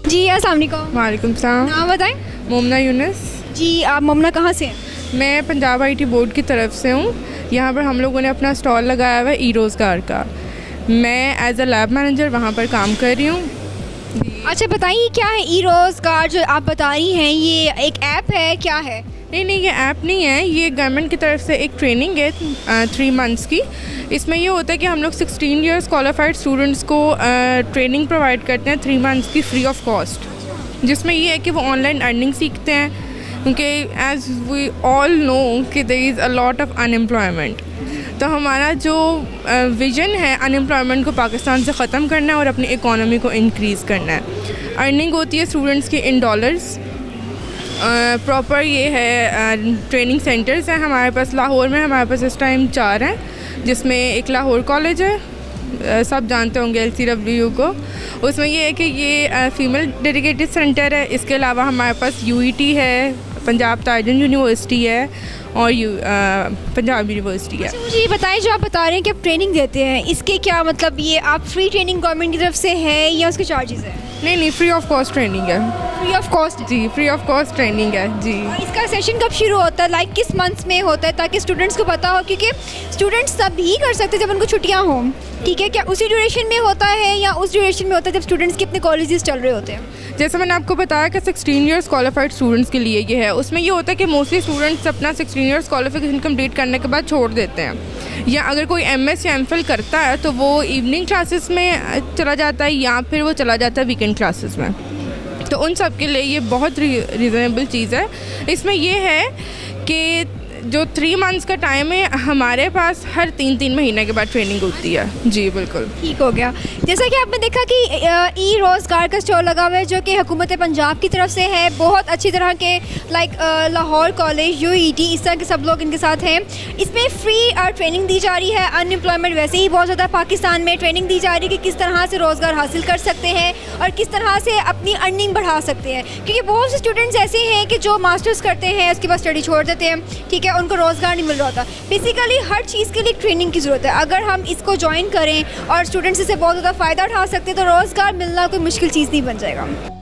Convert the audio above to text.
जी अस्सलाम वालेकुम। वालेकुम सलाम। नाम बताएं। मोमना यूनुस। जी आप मोमना कहाँ से हैं? मैं पंजाब आईटी बोर्ड की तरफ से हूँ। यहाँ पर हम लोगों ने अपना स्टॉल लगाया हुआ है ई रोज़गार का। मैं एज अ लैब मैनेजर वहाँ पर काम कर रही हूँ। अच्छा बताइए क्या है ई रोज़गार जो आप बता रही हैं, ये एक ऐप है क्या है? नहीं, ये ऐप नहीं है, ये गवर्नमेंट की तरफ से एक ट्रेनिंग है 3 मंथ्स की। इसमें ये होता है कि हम लोग 16 ईयर्स क्वालिफाइड स्टूडेंट्स को ट्रेनिंग प्रोवाइड करते हैं 3 मंथ्स की फ्री ऑफ कॉस्ट, जिसमें ये है कि वो ऑनलाइन अर्निंग सीखते हैं, क्योंकि एज़ वी ऑल नो कि there is a lot of unemployment. तो हमारा जो विज़न है अनएम्प्लॉयमेंट को पाकिस्तान से ख़त्म करना है और अपनी इकॉनमी को इंक्रीज़ करना है। अर्निंग होती है स्टूडेंट्स की इन डॉलर्स। प्रॉपर ये है ट्रेनिंग सेंटर्स हैं हमारे पास। लाहौर में हमारे पास इस टाइम 4 हैं, जिसमें एक लाहौर कॉलेज है, सब जानते होंगे LCW को। उसमें ये है कि ये फ़ीमेल डेडिकेटेड सेंटर है। इसके अलावा हमारे पास UET है, पंजाब ताजन यूनिवर्सिटी है और पंजाब यूनिवर्सिटी है। अच्छा मुझे ये बताएं, जो आप बता रहे हैं कि आप ट्रेनिंग देते हैं, इसके क्या मतलब, ये आप फ्री ट्रेनिंग गवर्नमेंट की तरफ से है या उसके चार्जेस है? नहीं, फ्री ऑफ कॉस्ट ट्रेनिंग है। Free of cost? जी, फ्री ऑफ कॉस्ट ट्रेनिंग है जी। और इसका सेशन कब शुरू होता है, लाइक किस मंथ्स में होता है, ताकि स्टूडेंट्स को पता हो, क्योंकि स्टूडेंट्स तब ही कर सकते हैं जब उनको छुट्टियां हों, ठीक है? क्या उसी ड्यूरेशन में होता है या उस ड्यूरेशन में होता है जब स्टूडेंट्स के अपने कॉलेजेस चल रहे होते हैं? जैसे मैंने आपको बताया कि 16 ईयर्स क्वालिफाइड स्टूडेंट्स के लिए ये है। उसमें ये होता है कि मोस्टली स्टूडेंट्स अपना 16 ईयर्स क्वालिफिकेशन कंप्लीट करने के बाद छोड़ देते हैं, या अगर कोई MS या MPhil करता है तो वो इवनिंग क्लासेस में चला जाता है या फिर वो चला जाता है वीकेंड क्लासेस में। तो उन सब के लिए ये बहुत रीज़नेबल चीज़ है। इसमें ये है कि जो 3 मंथ्स का टाइम है, हमारे पास हर 3 महीने के बाद ट्रेनिंग होती है। जी बिल्कुल ठीक हो गया। जैसा कि आपने देखा कि ई रोज़गार का स्टॉल लगा हुआ है जो कि हुकूमत पंजाब की तरफ से है। बहुत अच्छी तरह के लाइक लाहौर कॉलेज, UET, इस तरह के सब लोग इनके साथ हैं। इसमें फ्री ट्रेनिंग दी जा रही है। अनएम्प्लॉयमेंट वैसे ही बहुत ज़्यादा पाकिस्तान में, ट्रेनिंग दी जा रही है कि किस तरह से रोज़गार हासिल कर सकते हैं और किस तरह से अपनी अर्निंग बढ़ा सकते हैं, क्योंकि बहुत से स्टूडेंट्स ऐसे हैं कि जो मास्टर्स करते हैं उसके बाद स्टडी छोड़ देते हैं, ठीक है? उनको रोज़गार नहीं मिल रहा होता। बेसिकली हर चीज़ के लिए ट्रेनिंग की ज़रूरत है। अगर हम इसको ज्वाइन करें और स्टूडेंट्स इससे बहुत ज़्यादा फ़ायदा उठा सकते हैं तो रोज़गार मिलना कोई मुश्किल चीज़ नहीं बन जाएगा।